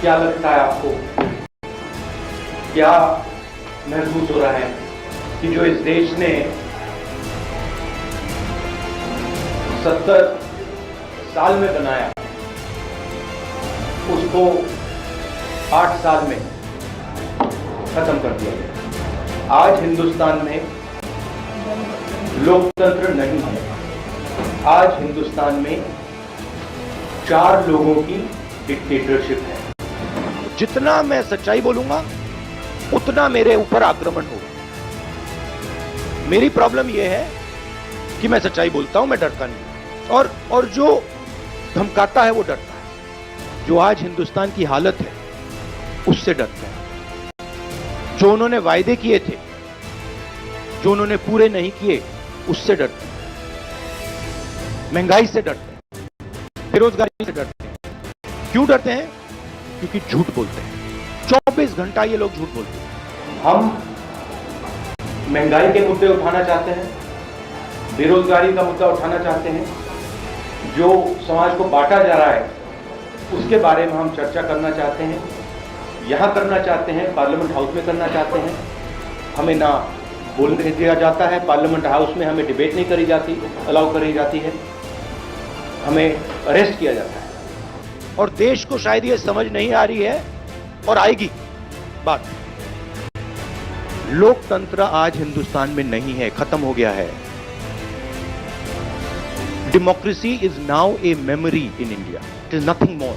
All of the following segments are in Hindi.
क्या लगता है आपको, क्या महसूस हो रहा है कि जो इस देश ने 70 साल में बनाया उसको 8 साल में खत्म कर दिया गया। आज हिंदुस्तान में लोकतंत्र नहीं है। आज हिंदुस्तान में 4 लोगों की डिक्टेटरशिप है। जितना मैं सच्चाई बोलूंगा उतना मेरे ऊपर आक्रमण होगा। मेरी प्रॉब्लम यह है कि मैं सच्चाई बोलता हूं, मैं डरता नहीं। और जो धमकाता है वो डरता है। जो आज हिंदुस्तान की हालत है उससे डरते हैं। जो उन्होंने वायदे किए थे, जो उन्होंने पूरे नहीं किए, उससे डरते हैं। महंगाई से डरते हैं, बेरोजगारी से डरते हैं। क्यों डरते हैं? क्योंकि झूठ बोलते हैं। 24 घंटा ये लोग झूठ बोलते हैं। हम महंगाई के मुद्दे उठाना चाहते हैं, बेरोजगारी का मुद्दा उठाना चाहते हैं। जो समाज को बांटा जा रहा है उसके बारे में हम चर्चा करना चाहते हैं। यहां करना चाहते हैं, पार्लियामेंट हाउस में करना चाहते हैं। हमें ना बोलने दिया जाता है। पार्लियामेंट हाउस में हमें डिबेट नहीं करी जाती, अलाउ करी जाती है। हमें अरेस्ट किया जाता है। और देश को शायद ये समझ नहीं आ रही है और आएगी बात। लोकतंत्र आज हिंदुस्तान में नहीं है, खत्म हो गया है। Democracy is now a memory in India, it is nothing more.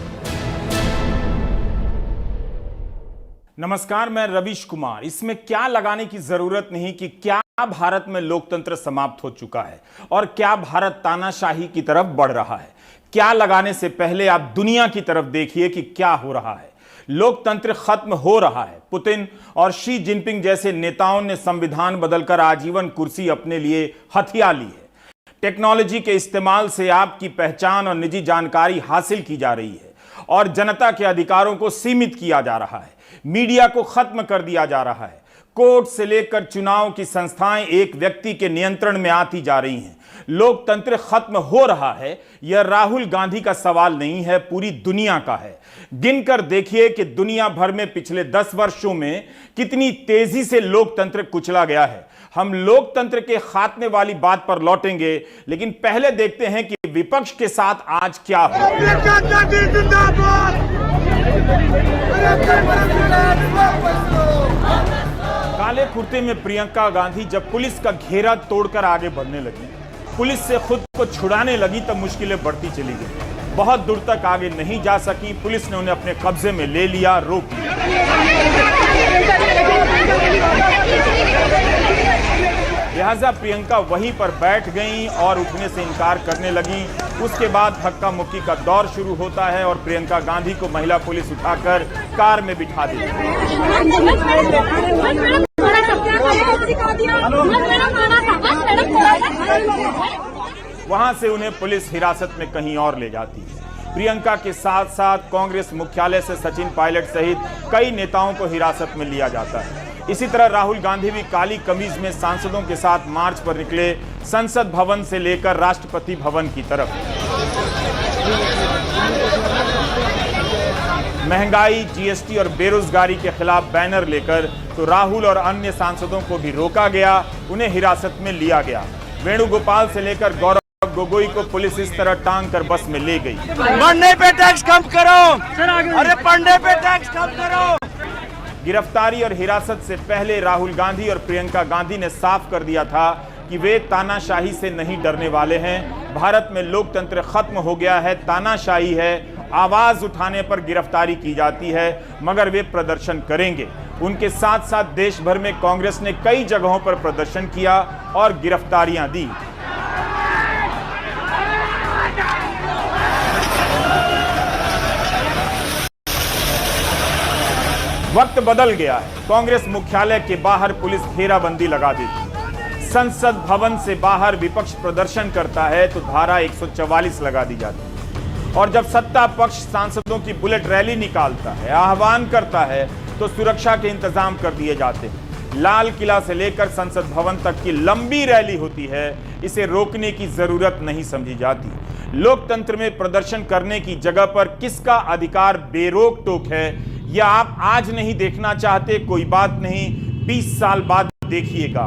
नमस्कार, मैं रवीश कुमार। इसमें क्या लगाने की जरूरत नहीं कि क्या भारत में लोकतंत्र समाप्त हो चुका है और क्या भारत तानाशाही की तरफ बढ़ रहा है। क्या लगाने से पहले आप दुनिया की तरफ देखिए कि क्या हो रहा है। लोकतंत्र खत्म हो रहा है। पुतिन और शी जिनपिंग जैसे नेताओं ने संविधान बदलकर आजीवन कुर्सी अपने लिए हथिया ली है। टेक्नोलॉजी के इस्तेमाल से आपकी पहचान और निजी जानकारी हासिल की जा रही है और जनता के अधिकारों को सीमित किया जा रहा है। मीडिया को खत्म कर दिया जा रहा है। कोर्ट से लेकर चुनाव की संस्थाएं एक व्यक्ति के नियंत्रण में आती जा रही हैं। लोकतंत्र खत्म हो रहा है, यह राहुल गांधी का सवाल नहीं है, पूरी दुनिया का है। गिनकर देखिए कि दुनिया भर में पिछले 10 वर्षों में कितनी तेजी से लोकतंत्र कुचला गया है। हम लोकतंत्र के खात्मे वाली बात पर लौटेंगे, लेकिन पहले देखते हैं कि विपक्ष के साथ आज क्या हो। काले कुर्ते में प्रियंका गांधी जब पुलिस का घेरा तोड़कर आगे बढ़ने लगी, पुलिस से खुद को छुड़ाने लगी, तब मुश्किलें बढ़ती चली गई। बहुत दूर तक आगे नहीं जा सकी। पुलिस ने उन्हें अपने कब्जे में ले लिया, रोक लिया। लिहाजा प्रियंका वहीं पर बैठ गईं और उठने से इनकार करने लगी। उसके बाद धक्का मुक्की का दौर शुरू होता है और प्रियंका गांधी को महिला पुलिस उठाकर कार में बिठा देती है। वहां से उन्हें पुलिस हिरासत में कहीं और ले जाती है। प्रियंका के साथ साथ कांग्रेस मुख्यालय से सचिन पायलट सहित कई नेताओं को हिरासत में लिया जाता है। इसी तरह राहुल गांधी भी काली कमीज में सांसदों के साथ मार्च पर निकले, संसद भवन से लेकर राष्ट्रपति भवन की तरफ। महंगाई, जीएसटी और बेरोजगारी के खिलाफ बैनर लेकर तो राहुल और अन्य सांसदों को भी रोका गया, उन्हें हिरासत में लिया गया। वेणुगोपाल से लेकर गौरव गोगोई को पुलिस इस तरह टांग कर बस में ले गई। पढ़ने पे टैक्स कम करो, अरे पढ़ने पे टैक्स कम करो। गिरफ्तारी और हिरासत से पहले राहुल गांधी और प्रियंका गांधी ने साफ कर दिया था कि वे तानाशाही से नहीं डरने वाले हैं। भारत में लोकतंत्र खत्म हो गया है, तानाशाही है। आवाज उठाने पर गिरफ्तारी की जाती है, मगर वे प्रदर्शन करेंगे। उनके साथ साथ देश भर में कांग्रेस ने कई जगहों पर प्रदर्शन किया और गिरफ्तारियां दी। वक्त बदल गया है। कांग्रेस मुख्यालय के बाहर पुलिस घेराबंदी लगा देती। संसद भवन से बाहर विपक्ष प्रदर्शन करता है तो धारा 144 लगा दी जाती है। और जब सत्ता पक्ष सांसदों की बुलेट रैली निकालता है, आह्वान करता है, तो सुरक्षा के इंतजाम कर दिए जाते हैं। लाल किला से लेकर संसद भवन तक की लंबी रैली होती है, इसे रोकने की जरूरत नहीं समझी जाती। लोकतंत्र में प्रदर्शन करने की जगह पर किसका अधिकार बेरोक टोक है, यह आप आज नहीं देखना चाहते, कोई बात नहीं, 20 साल बाद देखिएगा।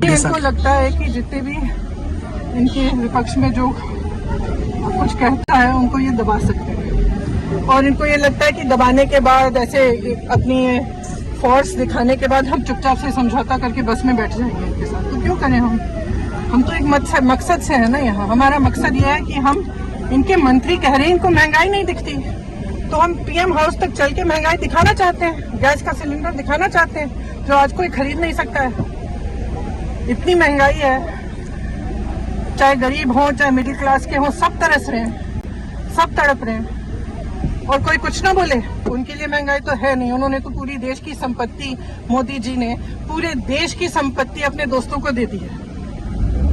इनको लगता है कि जितने भी इनके विपक्ष में जो कुछ कहता है उनको ये दबा सकते हैं, और इनको ये लगता है कि दबाने के बाद ऐसे अपनी फोर्स दिखाने के बाद हम चुपचाप से समझौता करके बस में बैठ जाएंगे इनके साथ। तो क्यों करें हम तो एक मकसद से है ना यहाँ। हमारा मकसद ये है कि हम, इनके मंत्री कह रहे हैं इनको महंगाई नहीं दिखती, तो हम पीएम हाउस तक चल के महंगाई दिखाना चाहते हैं, गैस का सिलेंडर दिखाना चाहते हैं जो आज कोई खरीद नहीं सकता है। इतनी महंगाई है, चाहे गरीब हो चाहे मिडिल क्लास के हो, सब तरस रहे हैं, सब तड़प रहे हैं, और कोई कुछ ना बोले। उनके लिए महंगाई तो है नहीं, उन्होंने तो पूरी देश की संपत्ति, मोदी जी ने पूरे देश की संपत्ति अपने दोस्तों को दे दी है,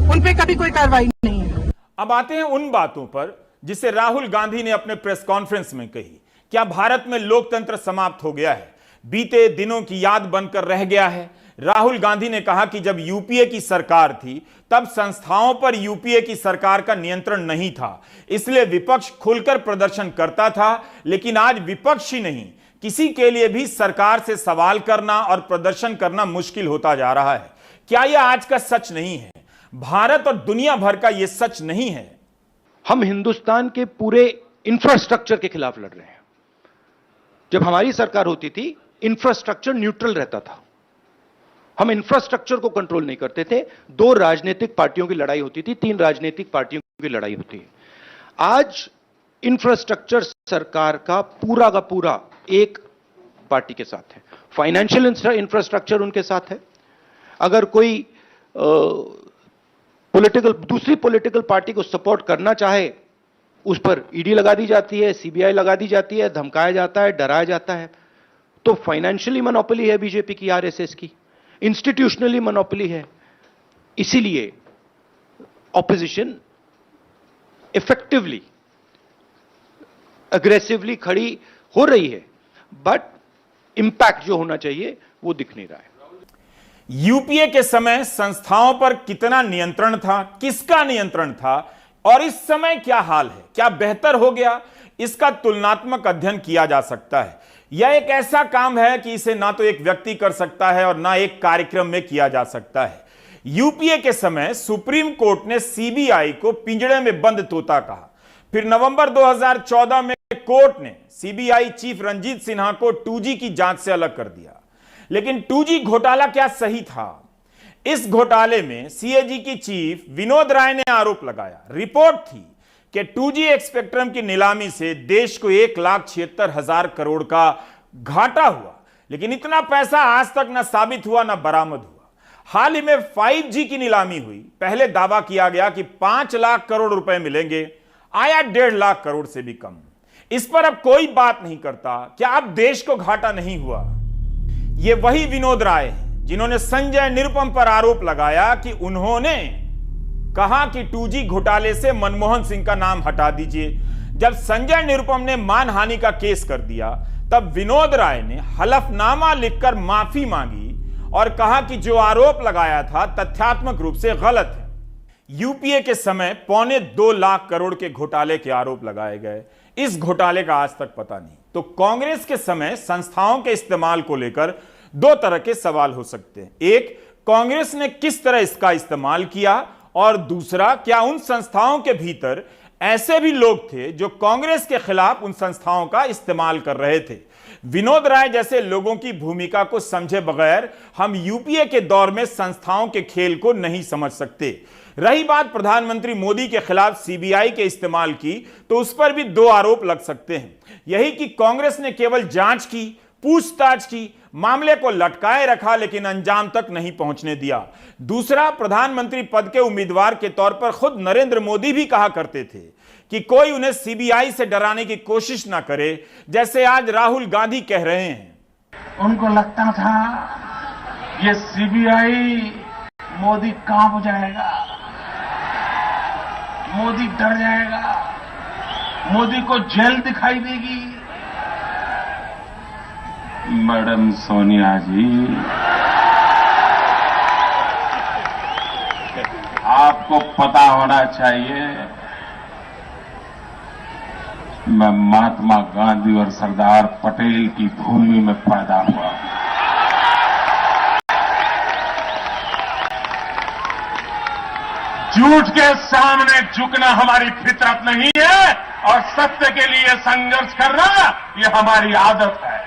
उन पे कभी कोई कार्रवाई नहीं है। अब आते हैं उन बातों पर जिसे राहुल गांधी ने अपने प्रेस कॉन्फ्रेंस में कही। क्या भारत में लोकतंत्र समाप्त हो गया है, बीते दिनों की याद बनकर रह गया है? राहुल गांधी ने कहा कि जब यूपीए की सरकार थी तब संस्थाओं पर यूपीए की सरकार का नियंत्रण नहीं था, इसलिए विपक्ष खुलकर प्रदर्शन करता था, लेकिन आज विपक्ष ही नहीं, किसी के लिए भी सरकार से सवाल करना और प्रदर्शन करना मुश्किल होता जा रहा है। क्या यह आज का सच नहीं है? भारत और दुनिया भर का यह सच नहीं है? हम हिंदुस्तान के पूरे इंफ्रास्ट्रक्चर के खिलाफ लड़ रहे हैं। जब हमारी सरकार होती थी, इंफ्रास्ट्रक्चर न्यूट्रल रहता था, हम इंफ्रास्ट्रक्चर को कंट्रोल नहीं करते थे। 2 राजनीतिक पार्टियों की लड़ाई होती थी, 3 राजनीतिक पार्टियों की लड़ाई होती है। आज इंफ्रास्ट्रक्चर सरकार का पूरा एक पार्टी के साथ है, फाइनेंशियल इंफ्रास्ट्रक्चर उनके साथ है। अगर कोई दूसरी पॉलिटिकल पार्टी को सपोर्ट करना चाहे, उस पर ईडी लगा दी जाती है, सीबीआई लगा दी जाती है, धमकाया जाता है, डराया जाता है। तो फाइनेंशियली मोनोपोली है बीजेपी की, आरएसएस की, इंस्टीट्यूशनली मोनोपोली है। इसीलिए ऑपोजिशन इफेक्टिवली, अग्रेसिवली खड़ी हो रही है, बट इंपैक्ट जो होना चाहिए वो दिख नहीं रहा है। यूपीए के समय संस्थाओं पर कितना नियंत्रण था, किसका नियंत्रण था, और इस समय क्या हाल है? क्या बेहतर हो गया? इसका तुलनात्मक अध्ययन किया जा सकता है। यह एक ऐसा काम है कि इसे ना तो एक व्यक्ति कर सकता है और ना एक कार्यक्रम में किया जा सकता है। यूपीए के समय सुप्रीम कोर्ट ने सीबीआई को पिंजड़े में बंद तोता कहा। फिर नवंबर 2014 में कोर्ट ने सीबीआई चीफ रंजीत सिन्हा को 2G की जांच से अलग कर दिया। लेकिन 2G घोटाला क्या सही था? इस घोटाले में सीएजी की चीफ विनोद राय ने आरोप लगाया। रिपोर्ट थी कि 2G स्पेक्ट्रम की नीलामी से देश को 1,76,000 करोड़ का घाटा हुआ, लेकिन इतना पैसा आज तक न साबित हुआ न बरामद हुआ। हाल ही में 5G की नीलामी हुई। पहले दावा किया गया कि 5 लाख करोड़ रुपए मिलेंगे, आया 1.5 लाख करोड़ से भी कम। इस पर अब कोई बात नहीं करता। क्या अब देश को घाटा नहीं हुआ? ये वही विनोद राय हैं जिन्होंने संजय निरुपम पर आरोप लगाया कि उन्होंने कहा कि 2G घोटाले से मनमोहन सिंह का नाम हटा दीजिए। जब संजय निरुपम ने मानहानि का केस कर दिया, तब विनोद राय ने हलफनामा लिखकर माफी मांगी और कहा कि जो आरोप लगाया था तथ्यात्मक रूप से गलत है। यूपीए के समय 1.25 लाख करोड़ के घोटाले के आरोप लगाए गए। इस घोटाले का आज तक पता नहीं। तो कांग्रेस के समय संस्थाओं के इस्तेमाल को लेकर 2 तरह के सवाल हो सकते हैं। एक, कांग्रेस ने किस तरह इसका इस्तेमाल किया, और दूसरा, क्या उन संस्थाओं के भीतर ऐसे भी लोग थे जो कांग्रेस के खिलाफ उन संस्थाओं का इस्तेमाल कर रहे थे। विनोद राय जैसे लोगों की भूमिका को समझे बगैर हम यूपीए के दौर में संस्थाओं के खेल को नहीं समझ सकते। रही बात प्रधानमंत्री मोदी के खिलाफ सीबीआई के इस्तेमाल की, तो उस पर भी 2 आरोप लग सकते हैं। यही कि कांग्रेस ने केवल जांच की, पूछताछ की, मामले को लटकाए रखा, लेकिन अंजाम तक नहीं पहुंचने दिया। दूसरा, प्रधानमंत्री पद के उम्मीदवार के तौर पर खुद नरेंद्र मोदी भी कहा करते थे कि कोई उन्हें सीबीआई से डराने की कोशिश ना करे, जैसे आज राहुल गांधी कह रहे हैं। उनको लगता था ये सीबीआई मोदी कांप जाएगा, मोदी डर जाएगा, मोदी को जेल दिखाई देगी। मैडम सोनिया जी, आपको पता होना चाहिए, मैं महात्मा गांधी और सरदार पटेल की भूमि में पैदा हुआ। झूठ के सामने झुकना हमारी फितरत नहीं है और सत्य के लिए संघर्ष करना ये हमारी आदत है।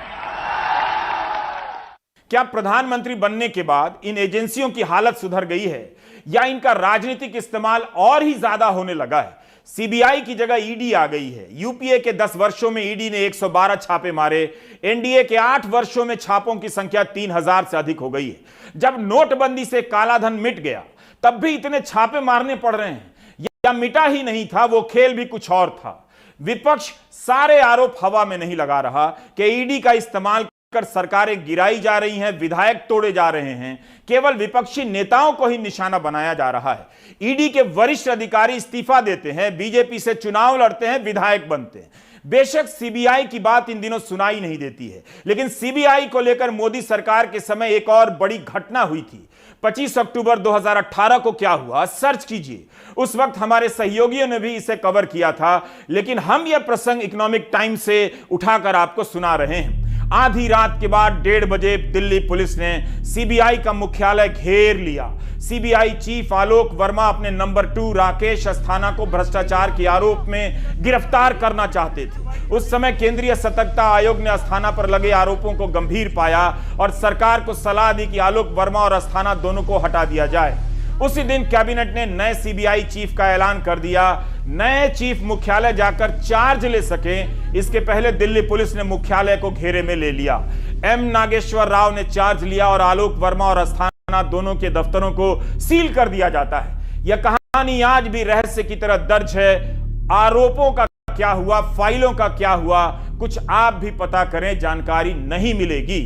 क्या प्रधानमंत्री बनने के बाद इन एजेंसियों की हालत सुधर गई है या इनका राजनीतिक इस्तेमाल और ही ज्यादा होने लगा है? सीबीआई की जगह ईडी आ गई है। यूपीए के 10 वर्षों में ईडी ने 112 छापे मारे। एनडीए के 8 वर्षों में छापों की संख्या 3000 से अधिक हो गई है। जब नोटबंदी से कालाधन मिट गया तब भी इतने छापे मारने पड़ रहे हैं, या मिटा ही नहीं था, वो खेल भी कुछ और था। विपक्ष सारे आरोप हवा में नहीं लगा रहा कि ईडी का इस्तेमाल कर सरकारें गिराई जा रही हैं, विधायक तोड़े जा रहे हैं। केवल विपक्षी नेताओं को ही निशाना बनाया जा रहा है। ईडी के वरिष्ठ अधिकारी इस्तीफा देते हैं, बीजेपी से चुनाव लड़ते हैं, विधायक बनते हैं। बेशक सीबीआई की बात इन दिनों सुनाई नहीं देती है, लेकिन सीबीआई को लेकर मोदी सरकार के समय एक और बड़ी घटना हुई थी। 25 अक्टूबर 2018 को क्या हुआ, सर्च कीजिए। उस वक्त हमारे सहयोगियों ने भी इसे कवर किया था, लेकिन हम यह प्रसंग इकोनॉमिक टाइम्स से उठाकर आपको सुना रहे हैं। आधी रात के बाद 1:30 बजे दिल्ली पुलिस ने सीबीआई का मुख्यालय घेर लिया। सीबीआई चीफ आलोक वर्मा अपने नंबर 2 राकेश अस्थाना को भ्रष्टाचार के आरोप में गिरफ्तार करना चाहते थे। उस समय केंद्रीय सतर्कता आयोग ने अस्थाना पर लगे आरोपों को गंभीर पाया और सरकार को सलाह दी कि आलोक वर्मा और अस्थाना दोनों को हटा दिया जाए। उसी दिन कैबिनेट ने नए सीबीआई चीफ का ऐलान कर दिया। नए चीफ मुख्यालय जाकर चार्ज ले सके, इसके पहले दिल्ली पुलिस ने मुख्यालय को घेरे में ले लिया। एम नागेश्वर राव ने चार्ज लिया और आलोक वर्मा और अस्थाना दोनों के दफ्तरों को सील कर दिया जाता है। यह कहानी आज भी रहस्य की तरह दर्ज है। आरोपों का क्या हुआ, फाइलों का क्या हुआ, कुछ आप भी पता करें, जानकारी नहीं मिलेगी।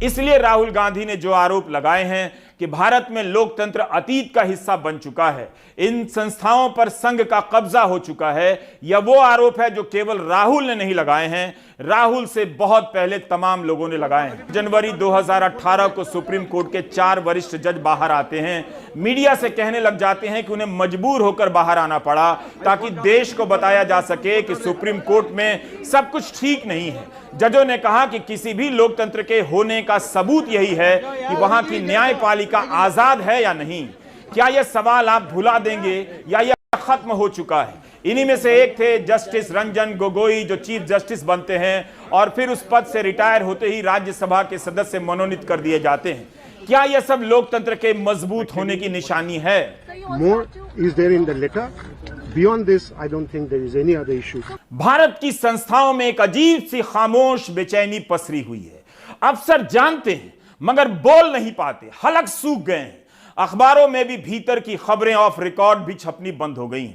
इसलिए राहुल गांधी ने जो आरोप लगाए हैं कि भारत में लोकतंत्र अतीत का हिस्सा बन चुका है, इन संस्थाओं पर संघ का कब्जा हो चुका है, यह वो आरोप है जो केवल राहुल ने नहीं लगाए हैं, राहुल से बहुत पहले तमाम लोगों ने लगाए हैं। जनवरी 2018 को सुप्रीम कोर्ट के 4 वरिष्ठ जज बाहर आते हैं, मीडिया से कहने लग जाते हैं कि उन्हें मजबूर होकर बाहर आना पड़ा ताकि देश को बताया जा सके कि सुप्रीम कोर्ट में सब कुछ ठीक नहीं है। जजों ने कहा कि किसी भी लोकतंत्र के होने का सबूत यही है कि वहां की न्यायपालिका आजाद है या नहीं। क्या यह सवाल आप भुला देंगे या यह खत्म हो चुका है? इन्हीं में से एक थे जस्टिस रंजन गोगोई, जो चीफ जस्टिस बनते हैं और फिर उस पद से रिटायर होते ही राज्यसभा के सदस्य मनोनीत कर दिए जाते हैं। क्या यह सब लोकतंत्र के मजबूत होने की निशानी है? More is there in the letter. Beyond this, I don't think there is any other issue. Bharat की संस्थाओं में एक अजीब सी खामोश बेचैनी पसरी हुई है। अफसर जानते हैं मगर बोल नहीं पाते, हलक सूख गए हैं। अखबारों में भी भीतर की खबरें ऑफ रिकॉर्ड भी छपनी बंद हो गई।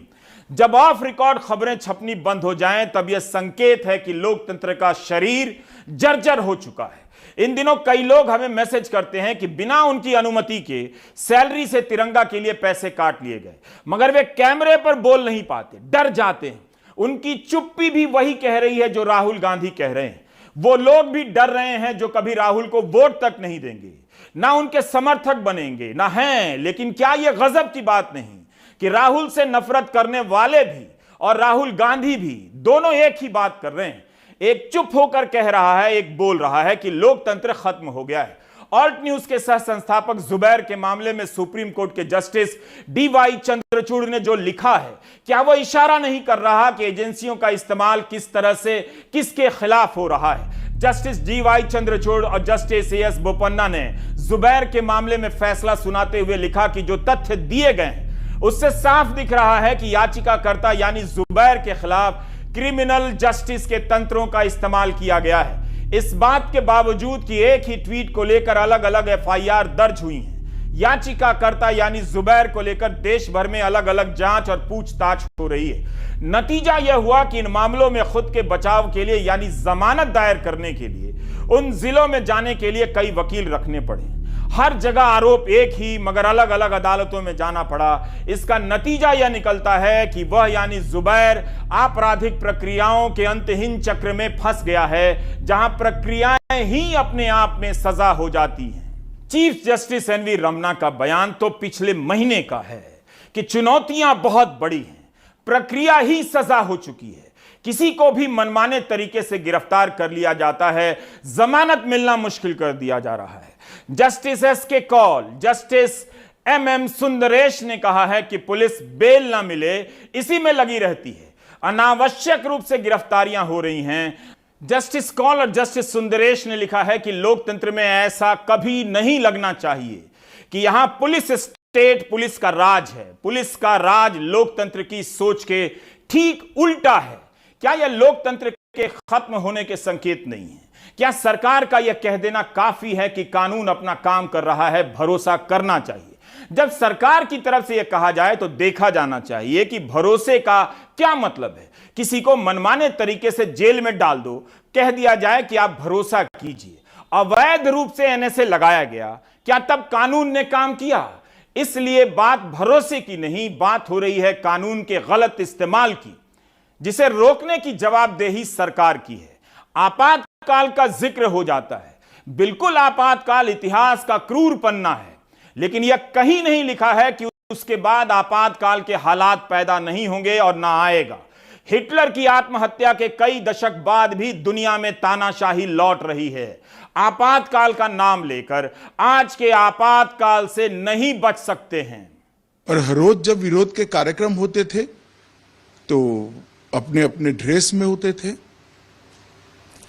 जब ऑफ रिकॉर्ड खबरें छपनी बंद हो जाएं, तब यह संकेत है कि लोकतंत्र का शरीर जर्जर हो चुका है। इन दिनों कई लोग हमें मैसेज करते हैं कि बिना उनकी अनुमति के सैलरी से तिरंगा के लिए पैसे काट लिए गए, मगर वे कैमरे पर बोल नहीं पाते, डर जाते हैं। उनकी चुप्पी भी वही कह रही है जो राहुल गांधी कह रहे हैं। वो लोग भी डर रहे हैं जो कभी राहुल को वोट तक नहीं देंगे, ना उनके समर्थक बनेंगे, ना हैं। लेकिन क्या यह गजब की बात नहीं कि राहुल से नफरत करने वाले भी और राहुल गांधी भी दोनों एक ही बात कर रहे हैं। एक चुप होकर कह रहा है, एक बोल रहा है कि लोकतंत्र खत्म हो गया है। ऑल्ट न्यूज के सह संस्थापक जुबैर के मामले में सुप्रीम कोर्ट के जस्टिस डीवाई चंद्रचूड़ ने जो लिखा है, क्या वो इशारा नहीं कर रहा कि एजेंसियों का इस्तेमाल किस तरह से किसके खिलाफ हो रहा है? जस्टिस डीवाई चंद्रचूड़ और जस्टिस एएस बोपन्ना ने जुबैर के मामले में फैसला सुनाते हुए लिखा कि जो तथ्य दिए गए हैं उससे साफ दिख रहा है कि याचिकाकर्ता यानी जुबैर के खिलाफ क्रिमिनल जस्टिस के तंत्रों का इस्तेमाल किया गया है। इस बात के बावजूद कि एक ही ट्वीट को लेकर अलग अलग एफआईआर दर्ज हुई हैं, याचिकाकर्ता यानी जुबैर को लेकर देश भर में अलग अलग जांच और पूछताछ हो रही है। नतीजा यह हुआ कि इन मामलों में खुद के बचाव के लिए यानी जमानत दायर करने के लिए उन जिलों में जाने के लिए कई वकील रखने पड़े। हर जगह आरोप एक ही, मगर अलग अलग अदालतों में जाना पड़ा। इसका नतीजा यह निकलता है कि वह यानी जुबैर आपराधिक प्रक्रियाओं के अंतहीन चक्र में फंस गया है, जहां प्रक्रियाएं ही अपने आप में सजा हो जाती हैं। चीफ जस्टिस एनवी रमना का बयान तो पिछले महीने का है कि चुनौतियां बहुत बड़ी हैं, प्रक्रिया ही सजा हो चुकी है, किसी को भी मनमाने तरीके से गिरफ्तार कर लिया जाता है, जमानत मिलना मुश्किल कर दिया जा रहा है। Justice S K. Kaul, justice M M. Sundaresh ने कहा है कि पुलिस बेल ना मिले इसी में लगी रहती है, अनावश्यक रूप से गिरफ्तारियां हो रही हैं। जस्टिस कौल और जस्टिस सुंदरेश ने लिखा है कि लोकतंत्र में ऐसा कभी नहीं लगना चाहिए कि यहां पुलिस स्टेट, पुलिस का राज है। पुलिस का राज लोकतंत्र की सोच के ठीक उल्टा है। क्या यह लोकतंत्र के खत्म होने के संकेत नहीं है? क्या सरकार का यह कह देना काफी है कि कानून अपना काम कर रहा है, भरोसा करना चाहिए? जब सरकार की तरफ से यह कहा जाए तो देखा जाना चाहिए कि भरोसे का क्या मतलब है। किसी को मनमाने तरीके से जेल में डाल दो, कह दिया जाए कि आप भरोसा कीजिए, अवैध रूप से एनएसए लगाया गया, क्या तब कानून ने काम किया? इसलिए बात भरोसे की नहीं, बात हो रही है कानून के गलत इस्तेमाल की, जिसे रोकने की जवाबदेही सरकार की है। आपातकाल का जिक्र हो जाता है, बिल्कुल आपातकाल इतिहास का क्रूर पन्ना है, लेकिन यह कहीं नहीं लिखा है कि उसके बाद आपातकाल के हालात पैदा नहीं होंगे और ना आएगा। हिटलर की आत्महत्या के कई दशक बाद भी दुनिया में तानाशाही लौट रही है। आपातकाल का नाम लेकर आज के आपातकाल से नहीं बच सकते हैं। और हर रोज जब विरोध के कार्यक्रम होते थे तो अपने अपने ड्रेस में होते थे।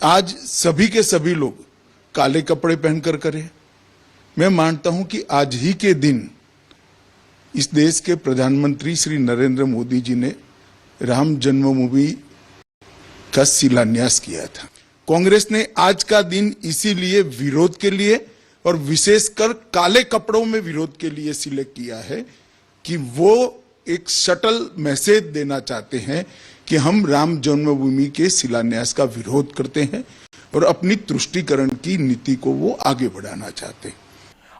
आज सभी के सभी लोग काले कपड़े पहनकर करें। मैं मानता हूं कि आज ही के दिन इस देश के प्रधानमंत्री श्री नरेंद्र मोदी जी ने राम जन्मभूमि का शिलान्यास किया था। कांग्रेस ने आज का दिन इसीलिए विरोध के लिए और विशेषकर काले कपड़ों में विरोध के लिए सिलेक्ट किया है कि वो एक सटल मैसेज देना चाहते हैं कि हम राम जन्मभूमि के शिलान्यास का विरोध करते हैं और अपनी तुष्टीकरण की नीति को वो आगे बढ़ाना चाहते हैं।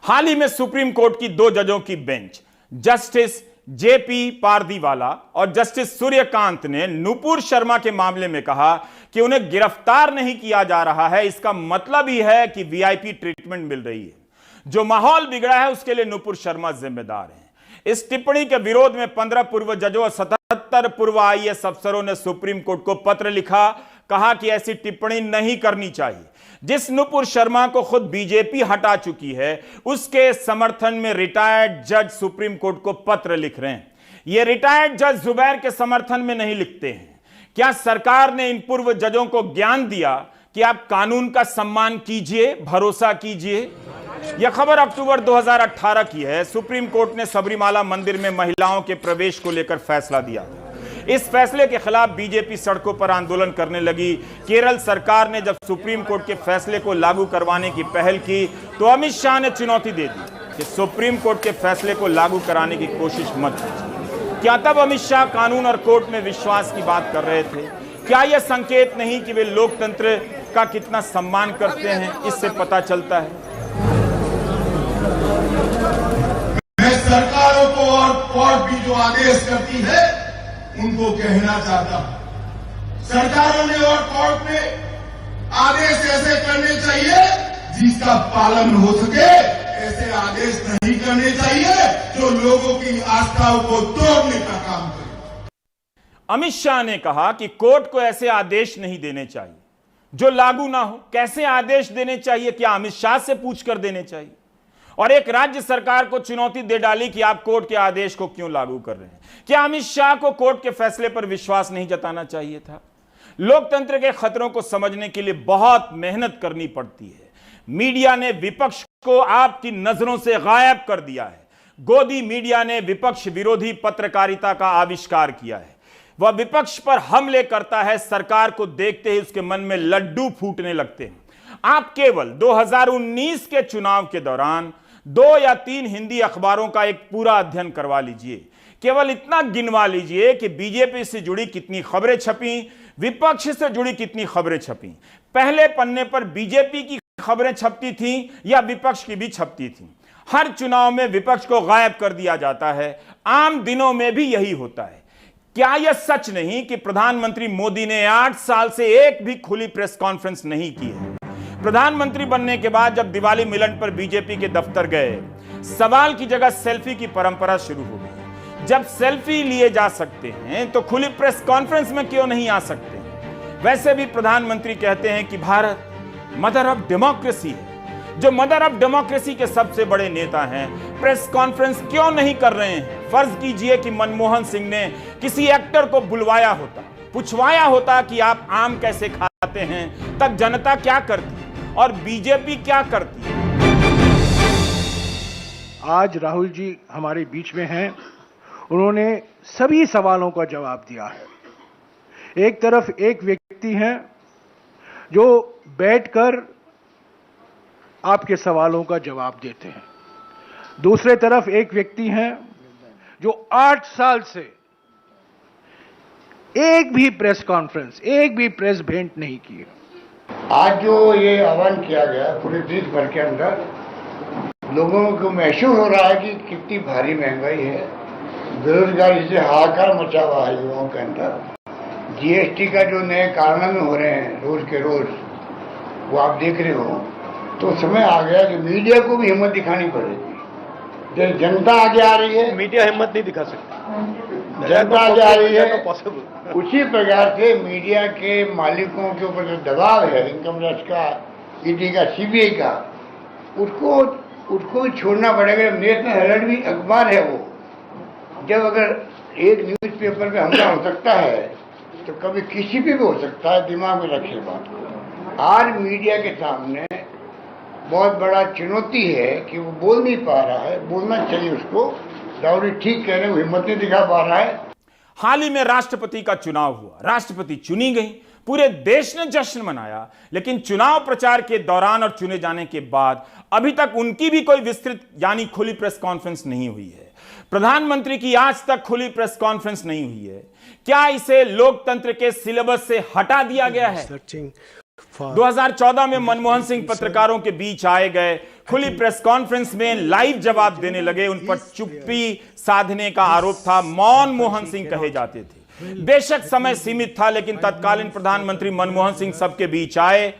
हाल ही में सुप्रीम कोर्ट की दो जजों की बेंच, जस्टिस जेपी पारदीवाला और जस्टिस सूर्यकांत ने नुपुर शर्मा के मामले में कहा कि उन्हें गिरफ्तार नहीं किया जा रहा है, इसका मतलब ही है कि वीआईपी ट्रीटमेंट मिल रही है। जो माहौल बिगड़ा है उसके लिए नुपुर शर्मा जिम्मेदार हैं। इस टिप्पणी के विरोध में 15 पूर्व जजों और 77 पूर्व आईएएस अफसरों ने सुप्रीम कोर्ट को पत्र लिखा, कहा कि ऐसी टिप्पणी नहीं करनी चाहिए। जिस नुपुर शर्मा को खुद बीजेपी हटा चुकी है, उसके समर्थन में रिटायर्ड जज सुप्रीम कोर्ट को पत्र लिख रहे हैं। ये रिटायर्ड जज जुबैर के समर्थन में नहीं लिखते हैं। क्या सरकार ने इन पूर्व जजों को ज्ञान दिया कि आप कानून का सम्मान कीजिए, भरोसा कीजिए? यह खबर अक्टूबर 2018 की है। सुप्रीम कोर्ट ने सबरीमाला मंदिर में महिलाओं के प्रवेश को लेकर फैसला दिया। इस फैसले के खिलाफ बीजेपी सड़कों पर आंदोलन करने लगी। केरल सरकार ने जब सुप्रीम कोर्ट के फैसले को लागू करवाने की पहल की तो अमित शाह ने चुनौती दे दी कि सुप्रीम कोर्ट के फैसले को लागू कराने की कोशिश मत कीजिए। क्या तब अमित शाह कानून और कोर्ट में विश्वास की बात कर रहे थे? क्या यह संकेत नहीं कि वे लोकतंत्र का कितना सम्मान करते हैं? इससे पता चलता है। मैं सरकारों को और कोर्ट भी जो आदेश करती है उनको कहना चाहता हूं, सरकारों ने और कोर्ट ने आदेश ऐसे करने चाहिए जिसका पालन हो सके। ऐसे आदेश नहीं करने चाहिए जो लोगों की आस्थाओं को तोड़ने का काम करे। अमित शाह ने कहा कि कोर्ट को ऐसे आदेश नहीं देने चाहिए जो लागू ना हो। कैसे आदेश देने चाहिए? क्या अमित शाह से पूछकर देने चाहिए? और एक राज्य सरकार को चुनौती दे डाली कि आप कोर्ट के आदेश को क्यों लागू कर रहे हैं। क्या अमित शाह को कोर्ट के फैसले पर विश्वास नहीं जताना चाहिए था? लोकतंत्र के खतरों को समझने के लिए बहुत मेहनत करनी पड़ती है। मीडिया ने विपक्ष को आपकी नजरों से गायब कर दिया है। गोदी मीडिया ने विपक्ष विरोधी पत्रकारिता का आविष्कार किया है। वह विपक्ष पर हमले करता है, सरकार को देखते ही उसके मन में लड्डू फूटने लगते हैं। आप केवल 2019 के चुनाव के दौरान 2 या 3 हिंदी अखबारों का एक पूरा अध्ययन करवा लीजिए। केवल इतना गिनवा लीजिए कि बीजेपी से जुड़ी कितनी खबरें छपी, विपक्ष से जुड़ी कितनी खबरें छपी। पहले पन्ने पर बीजेपी की खबरें छपती थीं या विपक्ष की भी छपती थीं। हर चुनाव में विपक्ष को गायब कर दिया जाता है। आम दिनों में भी यही होता है। क्या यह सच नहीं कि प्रधानमंत्री मोदी ने 8 साल से एक भी खुली प्रेस कॉन्फ्रेंस नहीं की है? प्रधानमंत्री बनने के बाद जब दिवाली मिलन पर बीजेपी के दफ्तर गए, सवाल की जगह सेल्फी की परंपरा शुरू हो गई। जब सेल्फी लिए जा सकते हैं तो खुली प्रेस कॉन्फ्रेंस में क्यों नहीं आ सकते? वैसे भी प्रधानमंत्री कहते हैं कि भारत मदर ऑफ डेमोक्रेसी है। जो मदर ऑफ डेमोक्रेसी के सबसे बड़े नेता हैं, प्रेस कॉन्फ्रेंस क्यों नहीं कर रहे हैं? फर्ज कीजिए कि मनमोहन सिंह ने किसी एक्टर को बुलवाया होता, पूछवाया होता कि आप आम कैसे खाते हैं, तब जनता क्या करती और बीजेपी क्या करती? आज राहुल जी हमारे बीच में हैं, उन्होंने सभी सवालों का जवाब दिया है। एक तरफ एक व्यक्ति हैं जो बैठकर आपके सवालों का जवाब देते हैं, दूसरे तरफ एक व्यक्ति हैं जो 8 साल से एक भी प्रेस कॉन्फ्रेंस, एक भी प्रेस भेंट नहीं की। आज जो ये आह्वान किया गया पूरे देश भर के अंदर, लोगों को महसूस हो रहा है कि कितनी भारी महंगाई है, बेरोजगारी से हाहाकार मचा हुआ है युवाओं के अंदर। जीएसटी का जो नए कानून हो रहे हैं रोज के रोज, वो आप देख रहे हो, तो समय आ गया कि मीडिया को भी हिम्मत दिखानी पड़ेगी। जब जनता आगे आ रही है, मीडिया हिम्मत नहीं दिखा सकती, जनता आगे आ रही है, तो पॉसिबल। उसी प्रकार से मीडिया के मालिकों के ऊपर जो दबाव है, इनकम टैक्स का, ईडी का, सीबीआई का, उसको भी छोड़ना पड़ेगा। नेशनल हेराल्ड भी अखबार है वो, जब अगर एक न्यूज़पेपर पे हमला हो सकता है तो कभी किसी पे भी हो सकता है, दिमाग में रखिए बात को। आज मीडिया के सामने बहुत बड़ा चुनौती है कि वो बोल नहीं पा रहा है, बोलना चाहिए उसको। राहुल ठीक कह रहे हैं, वो हिम्मत नहीं दिखा पा रहा है। हाल ही में राष्ट्रपति का चुनाव हुआ, राष्ट्रपति चुनी गई, पूरे देश ने जश्न मनाया, लेकिन चुनाव प्रचार के दौरान और चुने जाने के बाद अभी तक उनकी भी कोई विस्तृत यानी खुली प्रेस कॉन्फ्रेंस नहीं हुई है। प्रधानमंत्री की आज तक खुली प्रेस कॉन्फ्रेंस नहीं हुई है। क्या इसे लोकतंत्र के सिलेबस से हटा दिया गया है? 2014 में मनमोहन सिंह पत्रकारों के बीच आए गए, खुली प्रेस कॉन्फ्रेंस में लाइव जवाब देने लगे, उन पर चुप्पी साधने का आरोप था, मौन मोहन सिंह कहे जाते थे। बेशक समय सीमित था, लेकिन तत्कालीन प्रधानमंत्री मनमोहन सिंह सबके बीच आए।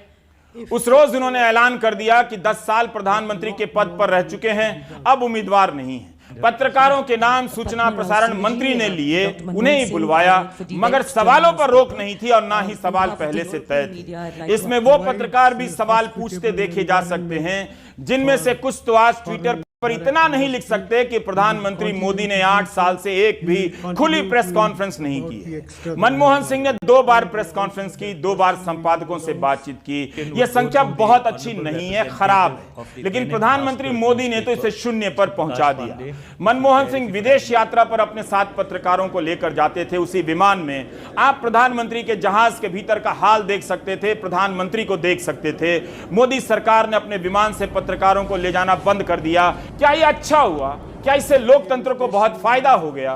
उस रोज उन्होंने ऐलान कर दिया कि 10 साल प्रधानमंत्री के पद पर रह चुके हैं, अब उम्मीदवार नहीं है। पत्रकारों के नाम सूचना प्रसारण मंत्री ने लिए, उन्हें ही बुलवाया, मगर सवालों पर रोक नहीं थी और ना ही सवाल पहले से तय थे। इसमें वो पत्रकार भी सवाल पूछते देखे जा सकते हैं जिनमें से कुछ तो आज ट्विटर पर इतना नहीं लिख सकते कि प्रधानमंत्री मोदी ने 8 साल से एक भी खुली प्रेस कॉन्फ्रेंस नहीं की। मनमोहन सिंह ने 2 बार प्रेस कॉन्फ्रेंस की, 2 बार संपादकों से बातचीत की। यह संख्या बहुत अच्छी नहीं है, खराब है, लेकिन प्रधानमंत्री मोदी ने तो इसे 0 पर पहुंचा दिया। मनमोहन सिंह विदेश यात्रा पर अपने साथ पत्रकारों को लेकर जाते थे, उसी विमान में आप प्रधानमंत्री के जहाज के भीतर का हाल देख सकते थे, प्रधानमंत्री को देख सकते थे। मोदी सरकार ने अपने विमान से पत्रकारों को ले जाना बंद कर दिया। क्या यह अच्छा हुआ? क्या इससे लोकतंत्र को बहुत फायदा हो गया?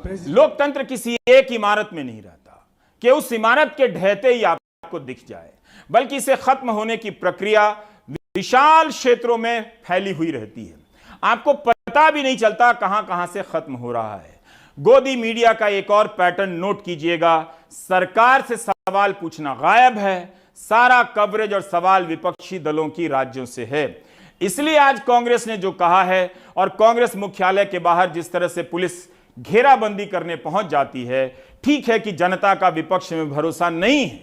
लोकतंत्र किसी एक इमारत में नहीं रहता कि उस इमारत के ढहते ही आपको दिख जाए, बल्कि इसे खत्म होने की प्रक्रिया विशाल क्षेत्रों में फैली हुई रहती है। आपको पता भी नहीं चलता कहां कहां से खत्म हो रहा है। गोदी मीडिया का एक और पैटर्न नोट कीजिएगा, सरकार से सवाल पूछना गायब है, सारा कवरेज और सवाल विपक्षी दलों की राज्यों से है। इसलिए आज कांग्रेस ने जो कहा है और कांग्रेस मुख्यालय के बाहर जिस तरह से पुलिस घेराबंदी करने पहुंच जाती है, ठीक है कि जनता का विपक्ष में भरोसा नहीं है,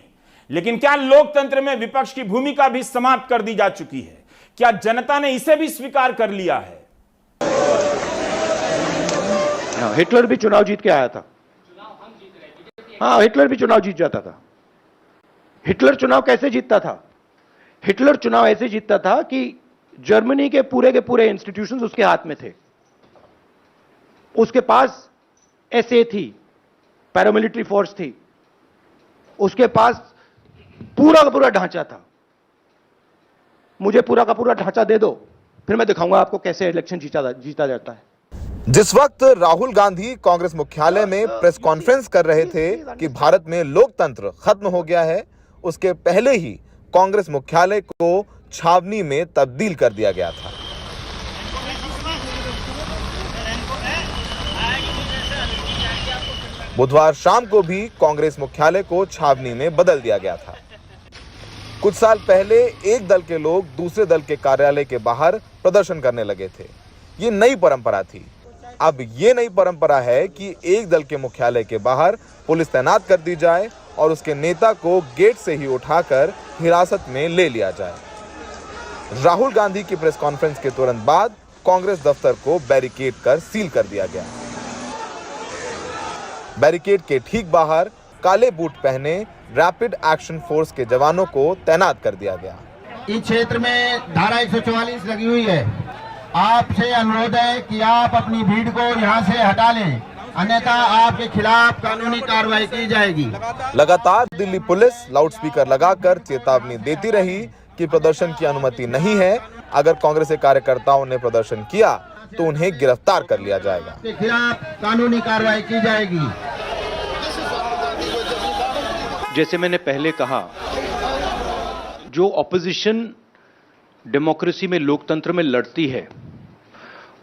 लेकिन क्या लोकतंत्र में विपक्ष की भूमिका भी समाप्त कर दी जा चुकी है? क्या जनता ने इसे भी स्वीकार कर लिया है? हिटलर भी चुनाव जीत के आया था। हाँ, हिटलर भी चुनाव जीत जाता था। हिटलर चुनाव कैसे जीतता था? हिटलर चुनाव ऐसे जीतता था कि जर्मनी के पूरे इंस्टीट्यूशंस उसके हाथ में थे। उसके पास एसए थी, पैरामिलिट्री फोर्स थी, उसके पास पूरा का पूरा ढांचा था। मुझे पूरा का पूरा ढांचा दे दो, फिर मैं दिखाऊंगा आपको कैसे इलेक्शन जीता जाता है। जिस वक्त राहुल गांधी कांग्रेस मुख्यालय में प्रेस कॉन्फ्रेंस कर रहे थे कि भारत में लोकतंत्र खत्म हो गया है, उसके पहले ही कांग्रेस मुख्यालय को छावनी में तब्दील कर दिया गया था। बुधवार शाम को भी कांग्रेस मुख्यालय को छावनी में बदल दिया गया था। कुछ साल पहले एक दल के लोग दूसरे दल के कार्यालय के बाहर प्रदर्शन करने लगे थे। ये नई परंपरा थी। अब ये नई परंपरा है कि एक दल के मुख्यालय के बाहर पुलिस तैनात कर दी जाए और उसके नेता को गेट से ही उठाकर हिरासत में ले लिया जाए। राहुल गांधी की प्रेस कॉन्फ्रेंस के तुरंत बाद कांग्रेस दफ्तर को बैरिकेड कर सील कर दिया गया। बैरिकेड के ठीक बाहर काले बूट पहने रैपिड एक्शन फोर्स के जवानों को तैनात कर दिया गया। इस क्षेत्र में धारा 144 लगी हुई है। आपसे अनुरोध है कि आप अपनी भीड़ को यहां से हटा लें, अन्यथा आपके खिलाफ कानूनी कार्रवाई की जाएगी। लगातार दिल्ली पुलिस लाउडस्पीकर लगाकर चेतावनी देती रही कि प्रदर्शन की अनुमति नहीं है। अगर कांग्रेस के कार्यकर्ताओं ने प्रदर्शन किया तो उन्हें गिरफ्तार कर लिया जाएगा। के खिलाफ कानूनी कार्रवाई की जाएगी। जैसे मैंने पहले कहा, जो ऑपोजिशन डेमोक्रेसी में, लोकतंत्र में लड़ती है,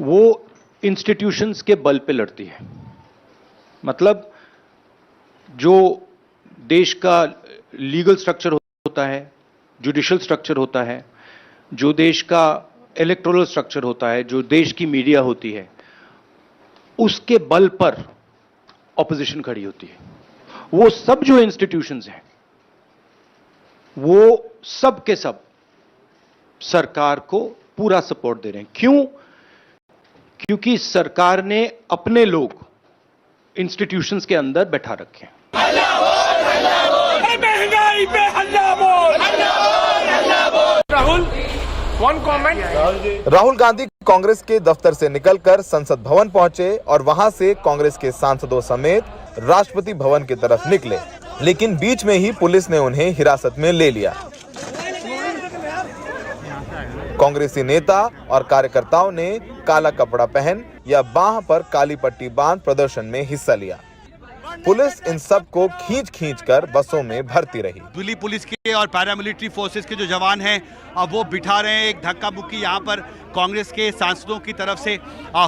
वो इंस्टीट्यूशंस के बल पे लड़ती है। मतलब जो देश का लीगल स्ट्रक्चर होता है, जुडिशियल स्ट्रक्चर होता है, जो देश का इलेक्टोरल स्ट्रक्चर होता है, जो देश की मीडिया होती है, उसके बल पर ऑपोजिशन खड़ी होती है। वो सब जो इंस्टीट्यूशंस हैं, वो सब के सब सरकार को पूरा सपोर्ट दे रहे हैं। क्यों? क्योंकि सरकार ने अपने लोग इंस्टीट्यूशंस के अंदर बैठा रखे हैं। महंगाई पे हल्ला बोल, राहुल, वन कमेंट। राहुल गांधी कांग्रेस के दफ्तर से निकलकर संसद भवन पहुंचे और वहां से कांग्रेस के सांसदों समेत राष्ट्रपति भवन की तरफ निकले, लेकिन बीच में ही पुलिस ने उन्हें हिरासत में ले लिया। कांग्रेसी नेता और कार्यकर्ताओं ने काला कपड़ा पहन या बांह पर काली पट्टी बांध प्रदर्शन में हिस्सा लिया। पुलिस इन सब को खींच कर बसों में भरती रही। दिल्ली पुलिस के और पैरामिलिट्री फोर्सेस के जो जवान हैं, अब वो बिठा रहे हैं। एक धक्का मुक्की यहाँ पर कांग्रेस के सांसदों की तरफ से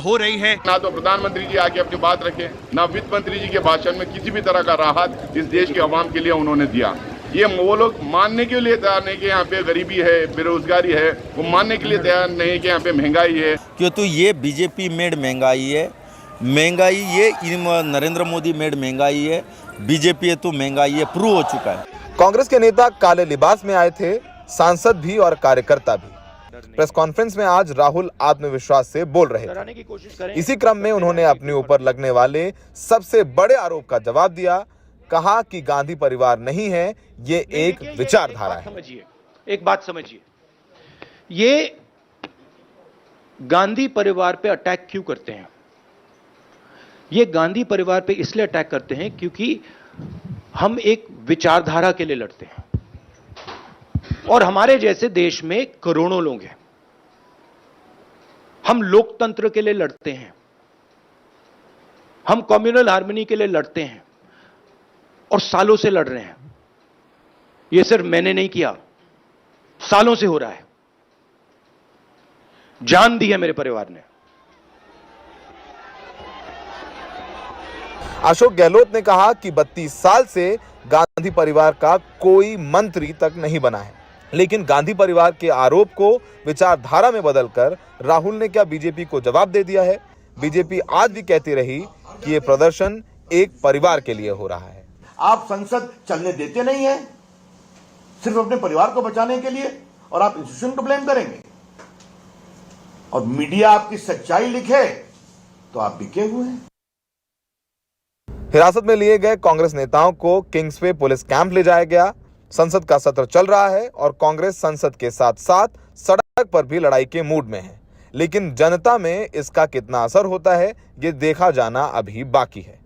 हो रही है। ना तो प्रधानमंत्री जी आके अपनी बात रखे, ना वित्त मंत्री जी के भाषण में किसी भी तरह का राहत इस देश के अवाम के लिए उन्होंने दिया। ये वो लोग मानने के लिए तैयार नहीं कि यहाँ पे गरीबी है, बेरोजगारी है। वो मानने के लिए तैयार नहीं कि यहाँ पे महंगाई है। क्यों तो ये बीजेपी मेड महंगाई है। महंगाई ये नरेंद्र मोदी मेड महंगाई है। बीजेपी है तो महंगाई है, प्रूव हो चुका है। कांग्रेस के नेता काले लिबास में आए थे, सांसद भी और कार्यकर्ता भी। प्रेस कॉन्फ्रेंस में आज राहुल आत्मविश्वास से बोल रहे थे। इसी क्रम में उन्होंने अपने ऊपर लगने वाले सबसे बड़े आरोप का जवाब दिया। कहा कि गांधी परिवार नहीं है, ये एक विचारधारा है। समझिए, एक बात समझिए, ये गांधी परिवार पे अटैक क्यों करते हैं? ये गांधी परिवार पे इसलिए अटैक करते हैं क्योंकि हम एक विचारधारा के लिए लड़ते हैं और हमारे जैसे देश में करोड़ों लोग हैं। हम लोकतंत्र के लिए लड़ते हैं, हम कम्युनल हार्मनी के लिए लड़ते हैं और सालों से लड़ रहे हैं। यह सिर्फ मैंने नहीं किया, सालों से हो रहा है। जान दी है मेरे परिवार ने। अशोक गहलोत ने कहा कि 32 साल से गांधी परिवार का कोई मंत्री तक नहीं बना है, लेकिन गांधी परिवार के आरोप को विचारधारा में बदलकर राहुल ने क्या बीजेपी को जवाब दे दिया है? बीजेपी आज भी कहती रही कि यह प्रदर्शन एक परिवार के लिए हो रहा है। आप संसद चलने देते नहीं है सिर्फ अपने परिवार को बचाने के लिए, और आप इंस्टीट्यूशन को ब्लेम करेंगे, और मीडिया आपकी सच्चाई लिखे तो आप बिके हुए हैं। हिरासत में लिए गए कांग्रेस नेताओं को किंग्सवे पुलिस कैंप ले जाया गया। संसद का सत्र चल रहा है और कांग्रेस संसद के साथ साथ सड़क पर भी लड़ाई के मूड में है, लेकिन जनता में इसका कितना असर होता है, ये देखा जाना अभी बाकी है।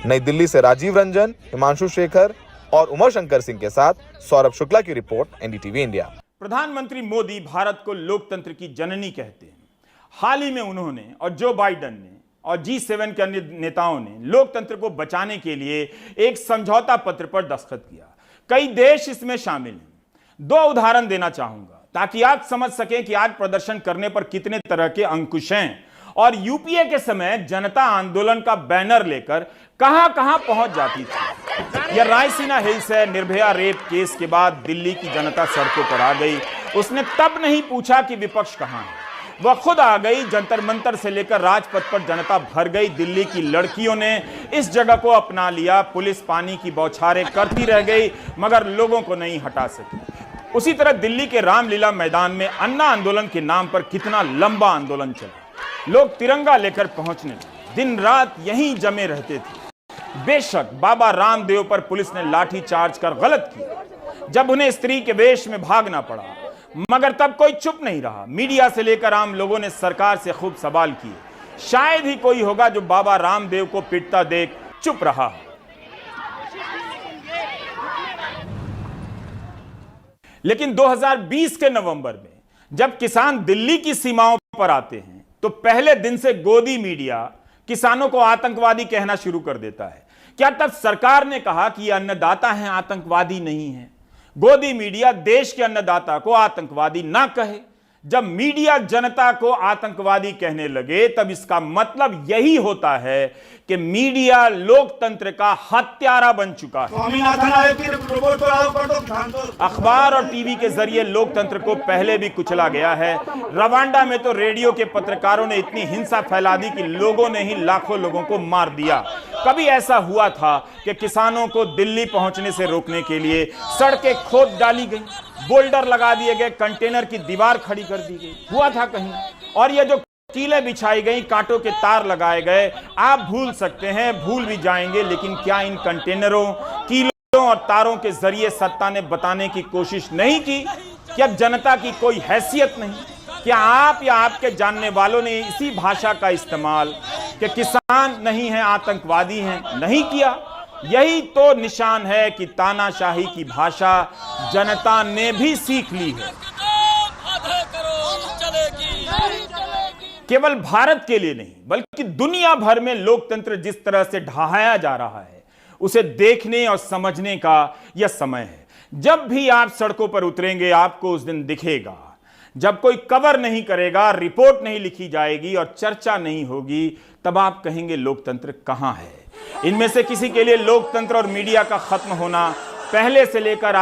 नई दिल्ली से राजीव रंजन, हिमांशु शेखर और उमर शंकर सिंह के साथ सौरभ शुक्ला की रिपोर्ट, एनडीटीवी इंडिया। प्रधानमंत्री मोदी भारत को लोकतंत्र की जननी कहते हैं। हाल ही में उन्होंने और जो बाइडेन ने और G7 के अन्य नेताओं ने लोकतंत्र को बचाने के लिए एक समझौता पत्र पर दस्तखत किया। कई देश इसमें शामिल हैं। 2 उदाहरण देना चाहूंगा ताकि आप समझ सकें कि आज प्रदर्शन करने पर कितने तरह के अंकुश हैं और यूपीए के समय जनता आंदोलन का बैनर लेकर कहां पहुंच जाती थी। यह रायसीना हिल्स है। निर्भया रेप केस के बाद दिल्ली की जनता सड़कों पर आ गई। उसने तब नहीं पूछा कि विपक्ष कहां है, वह खुद आ गई। जंतर मंतर से लेकर राजपथ पर जनता भर गई। दिल्ली की लड़कियों ने इस जगह को अपना लिया। पुलिस पानी की बौछारें करती रह गई मगर लोगों को नहीं हटा सकी। उसी तरह दिल्ली के रामलीला मैदान में अन्ना आंदोलन के नाम पर कितना लंबा आंदोलन चला। लोग तिरंगा लेकर पहुंचने लगे, दिन रात यहीं जमे रहते थे। बेशक बाबा रामदेव पर पुलिस ने लाठी चार्ज कर गलत किया जब उन्हें स्त्री के वेश में भागना पड़ा, मगर तब कोई चुप नहीं रहा। मीडिया से लेकर आम लोगों ने सरकार से खूब सवाल किए। शायद ही कोई होगा जो बाबा रामदेव को पिटता देख चुप रहा। लेकिन 2020 के नवंबर में जब किसान दिल्ली की सीमाओं पर आते हैं तो पहले दिन से गोदी मीडिया किसानों को आतंकवादी कहना शुरू कर देता है। क्या तब सरकार ने कहा कि ये अन्नदाता हैं, आतंकवादी नहीं हैं? गोदी मीडिया देश के अन्नदाता को आतंकवादी ना कहे। जब मीडिया जनता को आतंकवादी कहने लगे तब इसका मतलब यही होता है कि मीडिया लोकतंत्र का हत्यारा बन चुका है। अखबार और टीवी के जरिए लोकतंत्र को पहले भी कुचला गया है। रवांडा में तो रेडियो के पत्रकारों ने इतनी हिंसा फैला दी कि लोगों ने ही लाखों लोगों को मार दिया। कभी ऐसा हुआ था कि किसानों को दिल्ली पहुंचने से रोकने के लिए सड़कें खोद डाली गई, बोल्डर लगा दिए गए, कंटेनर की दीवार खड़ी कर दी गई? हुआ था कहीं? और ये जो कीलें बिछाई गई, कांटों के तार लगाए गए, आप भूल सकते हैं, भूल भी जाएंगे, लेकिन क्या इन कंटेनरों, कीलों और तारों के जरिए सत्ता ने बताने की कोशिश नहीं की कि अब जनता की कोई हैसियत नहीं? क्या आप या आपके जानने वालों ने इसी भाषा का इस्तेमाल कि किसान नहीं है आतंकवादी हैं नहीं किया? यही तो निशान है कि तानाशाही की भाषा जनता ने भी सीख ली है। केवल भारत के लिए नहीं बल्कि दुनिया भर में लोकतंत्र जिस तरह से ढहाया जा रहा है उसे देखने और समझने का यह समय है। जब भी आप सड़कों पर उतरेंगे आपको उस दिन दिखेगा जब कोई कवर नहीं करेगा, रिपोर्ट नहीं लिखी जाएगी और चर्चा नहीं होगी, तब आप कहेंगे लोकतंत्र कहां है? इनमें से किसी के लिए लोकतंत्र और मीडिया का खत्म होना पहले से लेकर